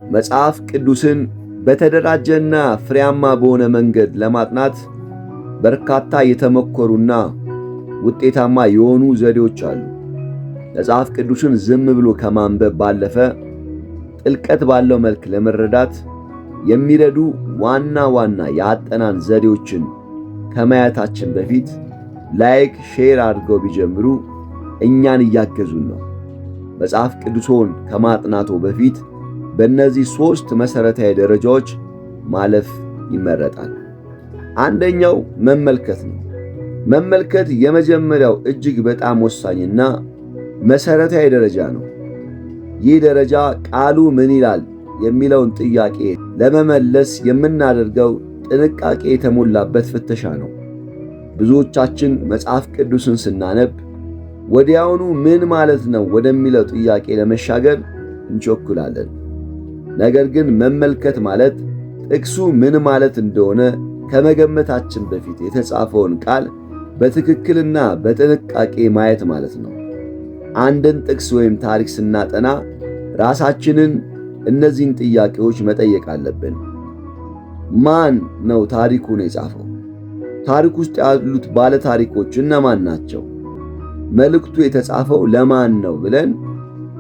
መጽሐፍ ቅዱስን በተደራጀና ፍሬያማ በሆነ መንገድ ለማጥናት በርካታ የተሞከሩና ውጤታማ የሆኑ ዘዴዎች አሉ። መጽሐፍ ቅዱስን ዝም ብሎ ከማንበብ ባለፈ ጥልቀት ባለው መልክ ለመረዳት የሚረዱ ዋና ዋና የአጠናን ዘዴዎችን ከማየታችን በፊት ላይክ፣ ሼር አድርገው ቢጀምሩ እኛን እያገዙን ነው። መጽሐፍ ቅዱስን ከማጥናቶ በፊት በእነዚህ 3 መሠረታዊ ደረጃዎች ማለፍ ይመረጣል። አንደኛው መመልከት ነው። መመልከት የመጀመሪያው እጅግ በጣም ወሳኝና መሠረታዊ ደረጃ ነው። ይህ ደረጃ ቃሉ ምን ይላል የሚለውን ጥያቄ ለመመለስ የምናደርገው ጥንቃቄ የተሞላበት ፍተሻ ነው። ብዙዎቻችን መጽሐፍ ቅዱስን ስናነብ ወዲያውኑ ምን ማለት ነው ወደሚለው ጥያቄ ለመሻገር እንቸኩላለን። ነገር ግን መመልከት ማለት ጥቅሱ ምን ማለት እንደሆነ ከመገመታችን በፊት የተጻፈውን ቃል በትክክልና በጥንቃቄ ማየት ማለት ነው። አንድን ጥቅስ ወይም ታሪክ ስናጠና ራሳችንን እነዚህን ጥያቄዎች መጠየቅ አለብን። ማን ነው ታሪኩን የጻፈው? ታሪክ ውስጥ ያሉት ባለ ታሪኮች እነማን ናቸው? መልእክቱ የተጻፈው ለማን ነው ብለን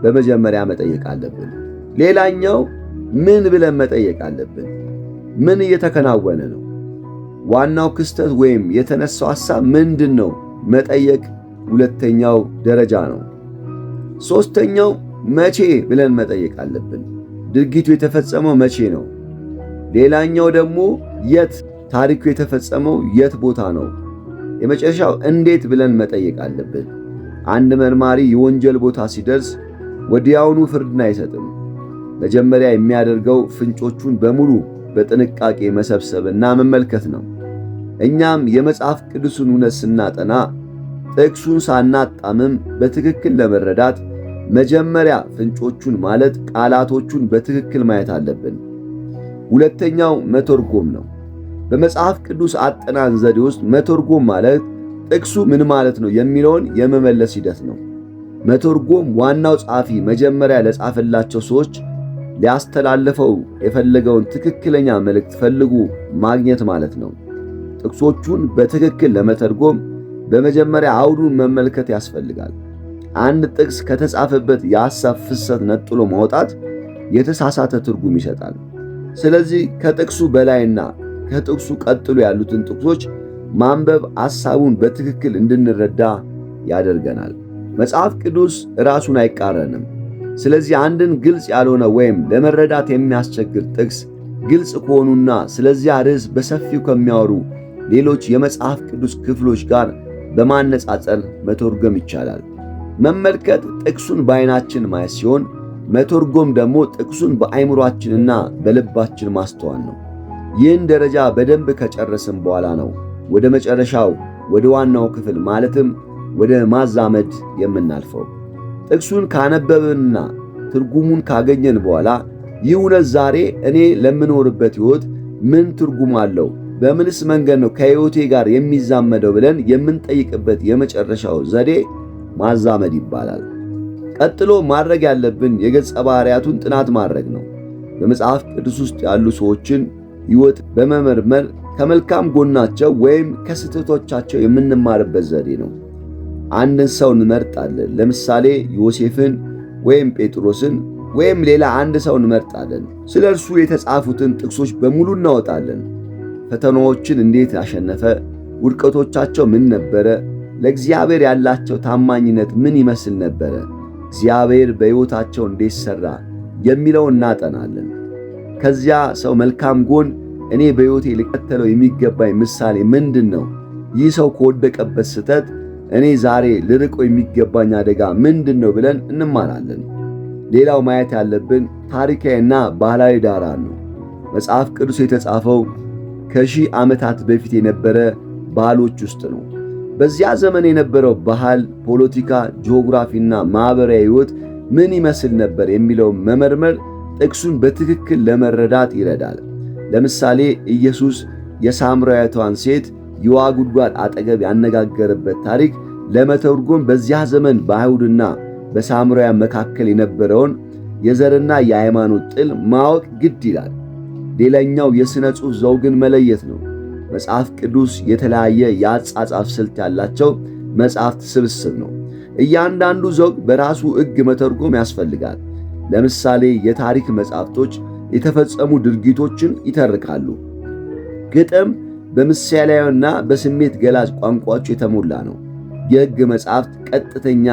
በመጀመሪያ መጠየቅ አለብን። ሌላኛው ምን ብለን መጠየቅ አለብን? ምን እየተከናወነ ነው? ዋናው ክስተት ወይም የተነሳው ሐሳብ ምንድን ነው? መጠየቅ ሁለተኛው ደረጃ ነው። ሦስተኛው መቼ ብለን መጠየቅ አለብን። ድርጊቱ የተፈጸመው መቼ ነው? ሌላኛው ደግሞ የት፣ ታሪኩ የተፈጸመው የት ቦታ ነው? የመጨረሻው እንዴት ብለን መጠየቅ አለብን። አንድ መርማሪ የወንጀል ቦታ ሲደርስ ወዲያውኑ ፍርድን አይሰጥም። መጀመሪያ የሚያደርገው ፍንጮቹን በሙሉ በጥንቃቄ መሰብሰብና መመልከት ነው። እኛም የመጽሐፍ ቅዱስን እውነት ስናጠና ጥቅሱን ሳናጣምም በትክክል ለመረዳት መጀመሪያ ፍንጮቹን ማለት ቃላቶቹን በትክክል ማየት አለብን። ሁለተኛው መተርጎም ነው። በመጽሐፍ ቅዱስ አጠናን ዘዴ ውስጥ መተርጎም ማለት ጥቅሱ ምን ማለት ነው የሚለውን የመመለስ ሂደት ነው። መተርጎም ዋናው ጸሐፊ መጀመሪያ ለጻፈላቸው ሰዎች ሊያስተላልፈው የፈለገውን ትክክለኛ መልእክት ፈልጉ ማግኘት ማለት ነው። ጥቅሶቹን በትክክል ለመተርጎም በመጀመሪያ አውዱን መመልከት ያስፈልጋል። አንድ ጥቅስ ከተጻፈበት የሐሳብ ፍሰት ነጥሎ ማውጣት የተሳሳተ ትርጉም ይሰጣል። ስለዚህ ከጥቅሱ በላይና ከጥቅሱ ቀጥሎ ያሉትን ጥቅሶች ማንበብ ሐሳቡን በትክክል እንድንረዳ ያደርገናል። መጽሐፍ ቅዱስ ራሱን አይቃረንም። ስለዚህ አንድን ግልጽ ያልሆነ ወይም ለመረዳት የሚያስቸግር ጥቅስ ግልጽ ከሆኑና ስለዚያ ርዕስ በሰፊው ከሚያወሩ ሌሎች የመጽሐፍ ቅዱስ ክፍሎች ጋር በማነጻጸር መተርጎም ይቻላል። መመልከት ጥቅሱን በዓይናችን ማየት ሲሆን፣ መተርጎም ደግሞ ጥቅሱን በአእምሮአችንና በልባችን ማስተዋል ነው። ይህን ደረጃ በደንብ ከጨረስን በኋላ ነው ወደ መጨረሻው ወደ ዋናው ክፍል ማለትም ወደ ማዛመድ የምናልፈው። ጥቅሱን ካነበብንና ትርጉሙን ካገኘን በኋላ ይህ እውነት ዛሬ እኔ ለምኖርበት ሕይወት ምን ትርጉም አለው? በምንስ መንገድ ነው ከሕይወቴ ጋር የሚዛመደው ብለን የምንጠይቅበት የመጨረሻው ዘዴ ማዛመድ ይባላል። ቀጥሎ ማድረግ ያለብን የገጸ ባህሪያቱን ጥናት ማድረግ ነው። በመጽሐፍ ቅዱስ ውስጥ ያሉ ሰዎችን ሕይወት በመመርመር ከመልካም ጎናቸው ወይም ከስህተቶቻቸው የምንማርበት ዘዴ ነው። አንድን ሰው እንመርጣለን። ለምሳሌ ዮሴፍን ወይም ጴጥሮስን ወይም ሌላ አንድ ሰው እንመርጣለን። ስለ እርሱ የተጻፉትን ጥቅሶች በሙሉ እናወጣለን። ፈተናዎችን እንዴት አሸነፈ? ውድቀቶቻቸው ምን ነበረ? ለእግዚአብሔር ያላቸው ታማኝነት ምን ይመስል ነበረ? እግዚአብሔር በሕይወታቸው እንዴት ሠራ የሚለውን እናጠናለን። ከዚያ ሰው መልካም ጎን እኔ በሕይወቴ ልከተለው የሚገባኝ ምሳሌ ምንድን ነው? ይህ ሰው ከወደቀበት ስህተት እኔ ዛሬ ልርቀው የሚገባኝ አደጋ ምንድን ነው ብለን እንማራለን። ሌላው ማየት ያለብን ታሪካዊና ባህላዊ ዳራ ነው። መጽሐፍ ቅዱስ የተጻፈው ከሺህ ዓመታት በፊት የነበረ ባህሎች ውስጥ ነው። በዚያ ዘመን የነበረው ባህል፣ ፖለቲካ፣ ጂኦግራፊና ማኅበራዊ ሕይወት ምን ይመስል ነበር የሚለውን መመርመር ጥቅሱን በትክክል ለመረዳት ይረዳል። ለምሳሌ ኢየሱስ የሳምራዊቷን ሴት የውሃ ጉድጓድ አጠገብ ያነጋገረበት ታሪክ ለመተርጎም በዚያ ዘመን በአይሁድና በሳምራውያን መካከል የነበረውን የዘርና የሃይማኖት ጥል ማወቅ ግድ ይላል። ሌላኛው የሥነ ጽሑፍ ዘውግን መለየት ነው። መጽሐፍ ቅዱስ የተለያየ የአጻጻፍ ስልት ያላቸው መጽሐፍት ስብስብ ነው። እያንዳንዱ ዘውግ በራሱ ሕግ መተርጎም ያስፈልጋል። ለምሳሌ የታሪክ መጽሐፍቶች የተፈጸሙ ድርጊቶችን ይተርካሉ። ግጥም በምሳሌያዊና በስሜት ገላጭ ቋንቋዎች የተሞላ ነው። የሕግ መጽሐፍት ቀጥተኛ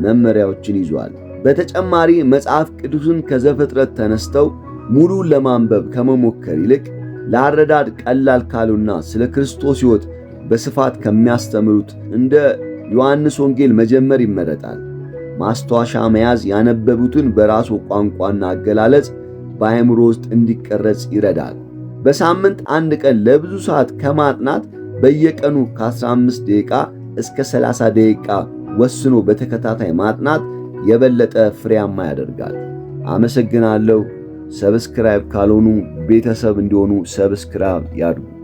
መመሪያዎችን ይዟል። በተጨማሪ መጽሐፍ ቅዱስን ከዘፍጥረት ተነስተው ሙሉን ለማንበብ ከመሞከር ይልቅ ለአረዳድ ቀላል ካሉና ስለ ክርስቶስ ሕይወት በስፋት ከሚያስተምሩት እንደ ዮሐንስ ወንጌል መጀመር ይመረጣል። ማስታወሻ መያዝ ያነበቡትን በራሱ ቋንቋና አገላለጽ በአእምሮ ውስጥ እንዲቀረጽ ይረዳል። በሳምንት አንድ ቀን ለብዙ ሰዓት ከማጥናት በየቀኑ ከ15 ደቂቃ እስከ 30 ደቂቃ ወስኖ በተከታታይ ማጥናት የበለጠ ፍሬያማ ያደርጋል። አመሰግናለሁ። ሰብስክራይብ ካልሆኑ ቤተሰብ እንዲሆኑ ሰብስክራይብ ያድርጉ።